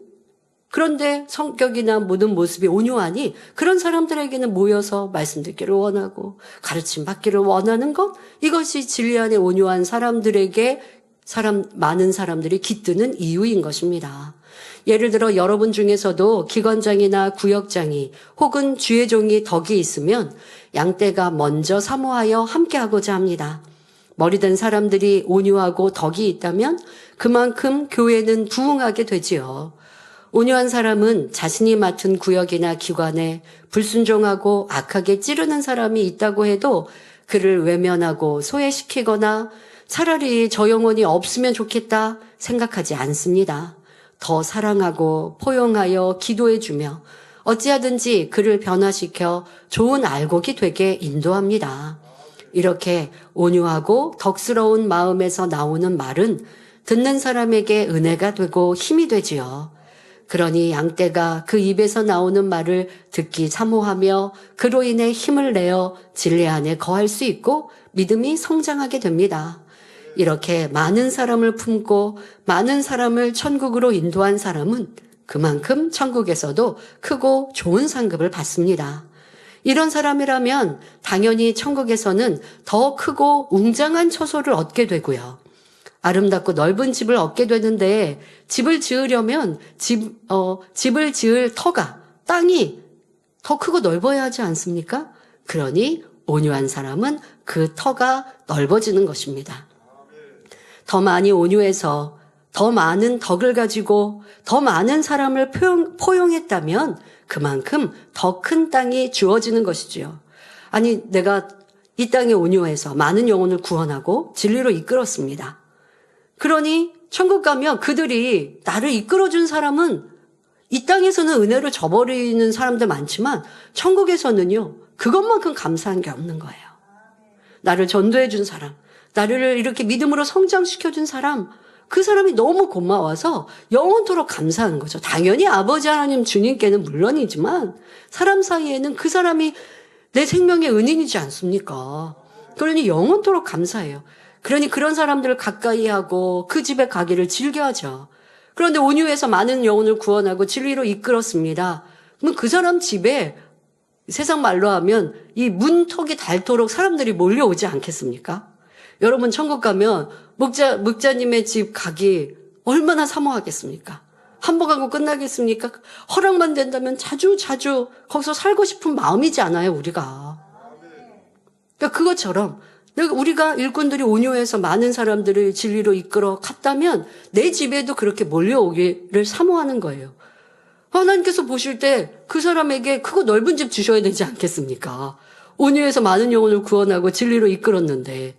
그런데 성격이나 모든 모습이 온유하니 그런 사람들에게는 모여서 말씀 듣기를 원하고 가르침 받기를 원하는 것, 이것이 진리 안에 온유한 사람들에게 많은 사람들이 깃드는 이유인 것입니다. 예를 들어 여러분 중에서도 기관장이나 구역장이 혹은 주의 종이 덕이 있으면 양떼가 먼저 사모하여 함께하고자 합니다. 머리된 사람들이 온유하고 덕이 있다면 그만큼 교회는 부흥하게 되지요. 온유한 사람은 자신이 맡은 구역이나 기관에 불순종하고 악하게 찌르는 사람이 있다고 해도 그를 외면하고 소외시키거나 차라리 저 영혼이 없으면 좋겠다 생각하지 않습니다. 더 사랑하고 포용하여 기도해주며 어찌하든지 그를 변화시켜 좋은 알곡이 되게 인도합니다. 이렇게 온유하고 덕스러운 마음에서 나오는 말은 듣는 사람에게 은혜가 되고 힘이 되지요. 그러니 양떼가 그 입에서 나오는 말을 듣기 사모하며 그로 인해 힘을 내어 진리 안에 거할 수 있고 믿음이 성장하게 됩니다. 이렇게 많은 사람을 품고 많은 사람을 천국으로 인도한 사람은 그만큼 천국에서도 크고 좋은 상급을 받습니다. 이런 사람이라면 당연히 천국에서는 더 크고 웅장한 처소를 얻게 되고요. 아름답고 넓은 집을 얻게 되는데 집을 지으려면 집을 지을 터가 땅이 더 크고 넓어야 하지 않습니까? 그러니 온유한 사람은 그 터가 넓어지는 것입니다. 더 많이 온유해서 더 많은 덕을 가지고 더 많은 사람을 포용했다면 그만큼 더 큰 땅이 주어지는 것이지요. 아니, 내가 이 땅에 온유해서 많은 영혼을 구원하고 진리로 이끌었습니다. 그러니 천국 가면 그들이 나를 이끌어준 사람은 이 땅에서는 은혜로 져버리는 사람들 많지만 천국에서는요, 그것만큼 감사한 게 없는 거예요. 나를 전도해준 사람, 나를 이렇게 믿음으로 성장시켜준 사람, 그 사람이 너무 고마워서 영원토록 감사하는 거죠. 당연히 아버지 하나님 주님께는 물론이지만 사람 사이에는 그 사람이 내 생명의 은인이지 않습니까? 그러니 영원토록 감사해요. 그러니 그런 사람들을 가까이 하고 그 집에 가기를 즐겨하죠. 그런데 온유해서 많은 영혼을 구원하고 진리로 이끌었습니다. 그럼 그 사람 집에 세상 말로 하면 이 문턱이 닳도록 사람들이 몰려오지 않겠습니까? 여러분 천국 가면 목자님의 집 가기 얼마나 사모하겠습니까? 한 번 가고 끝나겠습니까? 허락만 된다면 자주 거기서 살고 싶은 마음이지 않아요, 우리가. 그러니까 그것처럼 우리가 일꾼들이 온유해서 많은 사람들을 진리로 이끌어 갔다면 내 집에도 그렇게 몰려오기를 사모하는 거예요. 하나님께서 보실 때 그 사람에게 크고 넓은 집 주셔야 되지 않겠습니까? 온유해서 많은 영혼을 구원하고 진리로 이끌었는데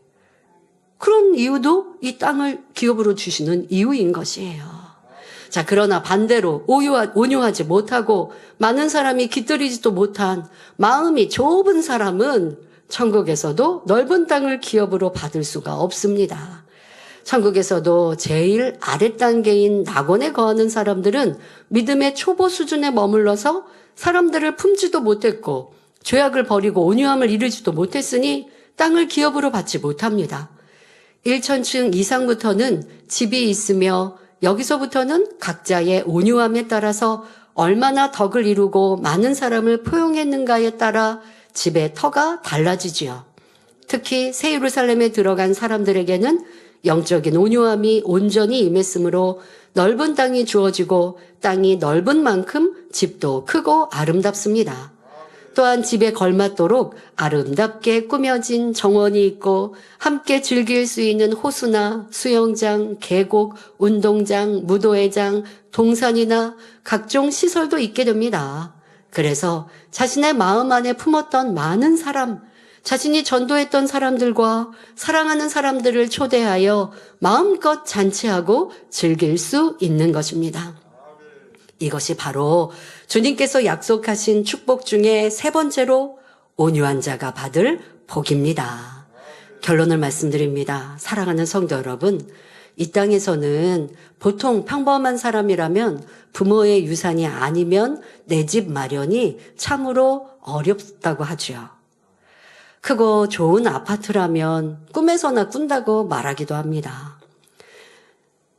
그런 이유도 이 땅을 기업으로 주시는 이유인 것이에요. 자, 그러나 반대로 온유하지 못하고 많은 사람이 깃들이지도 못한 마음이 좁은 사람은 천국에서도 넓은 땅을 기업으로 받을 수가 없습니다. 천국에서도 제일 아랫단계인 낙원에 거하는 사람들은 믿음의 초보 수준에 머물러서 사람들을 품지도 못했고 죄악을 버리고 온유함을 이루지도 못했으니 땅을 기업으로 받지 못합니다. 1천층 이상부터는 집이 있으며 여기서부터는 각자의 온유함에 따라서 얼마나 덕을 이루고 많은 사람을 포용했는가에 따라 집의 터가 달라지지요. 특히 새 예루살렘에 들어간 사람들에게는 영적인 온유함이 온전히 임했으므로 넓은 땅이 주어지고 땅이 넓은 만큼 집도 크고 아름답습니다. 또한 집에 걸맞도록 아름답게 꾸며진 정원이 있고 함께 즐길 수 있는 호수나 수영장, 계곡, 운동장, 무도회장, 동산이나 각종 시설도 있게 됩니다. 그래서 자신의 마음 안에 품었던 많은 사람, 자신이 전도했던 사람들과 사랑하는 사람들을 초대하여 마음껏 잔치하고 즐길 수 있는 것입니다. 이것이 바로 주님께서 약속하신 축복 중에 세 번째로 온유한 자가 받을 복입니다. 결론을 말씀드립니다. 사랑하는 성도 여러분, 이 땅에서는 보통 평범한 사람이라면 부모의 유산이 아니면 내 집 마련이 참으로 어렵다고 하죠. 크고 좋은 아파트라면 꿈에서나 꾼다고 말하기도 합니다.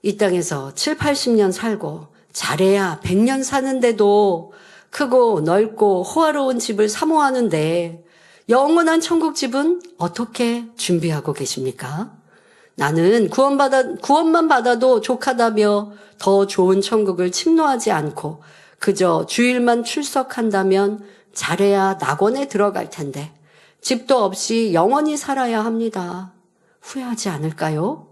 이 땅에서 7, 80년 살고 잘해야 100년 사는데도 크고 넓고 호화로운 집을 사모하는데 영원한 천국집은 어떻게 준비하고 계십니까? 나는 구원만 받아도 족하다며 더 좋은 천국을 침노하지 않고 그저 주일만 출석한다면 잘해야 낙원에 들어갈 텐데 집도 없이 영원히 살아야 합니다. 후회하지 않을까요?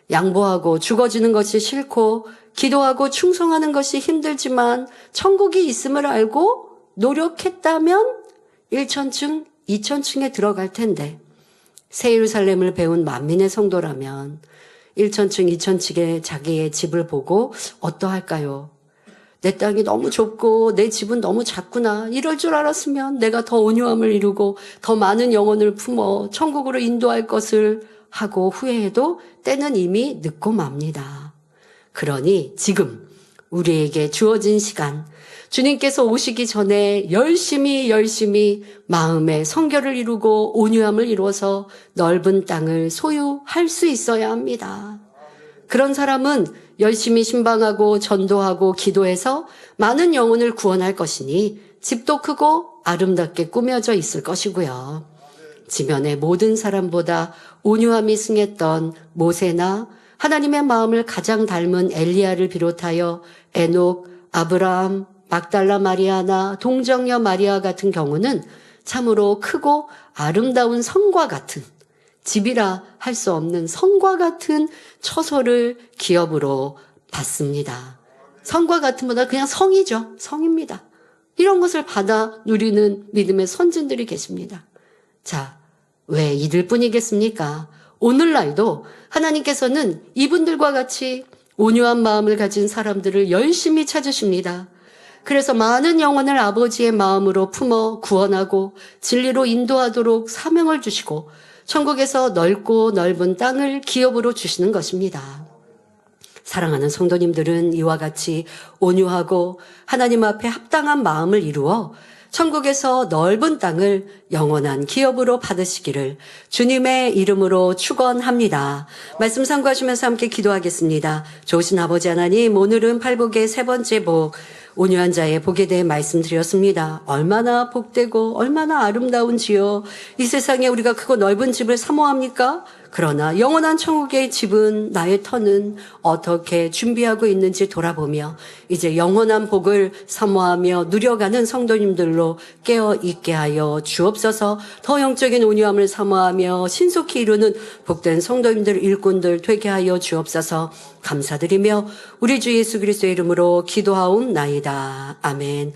양보하고 죽어지는 것이 싫고 기도하고 충성하는 것이 힘들지만 천국이 있음을 알고 노력했다면 1천층, 2천층에 들어갈 텐데 새 예루살렘을 배운 만민의 성도라면 1천층, 2천층에 자기의 집을 보고 어떠할까요? 내 땅이 너무 좁고 내 집은 너무 작구나. 이럴 줄 알았으면 내가 더 온유함을 이루고 더 많은 영혼을 품어 천국으로 인도할 것을 하고 후회해도 때는 이미 늦고 맙니다. 그러니 지금 우리에게 주어진 시간, 주님께서 오시기 전에 열심히 마음의 성결을 이루고 온유함을 이루어서 넓은 땅을 소유할 수 있어야 합니다. 그런 사람은 열심히 신방하고 전도하고 기도해서 많은 영혼을 구원할 것이니 집도 크고 아름답게 꾸며져 있을 것이고요. 지면의 모든 사람보다 온유함이 승했던 모세나 하나님의 마음을 가장 닮은 엘리야를 비롯하여 에녹, 아브라함, 막달라 마리아나 동정녀 마리아 같은 경우는 참으로 크고 아름다운 성과 같은, 집이라 할 수 없는 성과 같은 처소를 기업으로 받습니다. 성과 같은보다 그냥 성이죠. 성입니다. 이런 것을 받아 누리는 믿음의 선진들이 계십니다. 자, 왜 이들 뿐이겠습니까? 오늘날도 하나님께서는 이분들과 같이 온유한 마음을 가진 사람들을 열심히 찾으십니다. 그래서 많은 영혼을 아버지의 마음으로 품어 구원하고 진리로 인도하도록 사명을 주시고 천국에서 넓고 넓은 땅을 기업으로 주시는 것입니다. 사랑하는 성도님들은 이와 같이 온유하고 하나님 앞에 합당한 마음을 이루어 천국에서 넓은 땅을 영원한 기업으로 받으시기를 주님의 이름으로 축원합니다. 말씀 참고하시면서 함께 기도하겠습니다. 좋으신 아버지 하나님, 오늘은 팔복의 세 번째 복, 온유한 자의 복에 대해 말씀드렸습니다. 얼마나 복되고 얼마나 아름다운지요. 이 세상에 우리가 크고 넓은 집을 사모합니까? 그러나 영원한 천국의 집은, 나의 터는 어떻게 준비하고 있는지 돌아보며 이제 영원한 복을 사모하며 누려가는 성도님들로 깨어 있게 하여 주옵소서. 더 영적인 온유함을 사모하며 신속히 이루는 복된 성도님들, 일꾼들 되게 하여 주옵소서. 감사드리며 우리 주 예수 그리스도의 이름으로 기도하옵나이다. 아멘.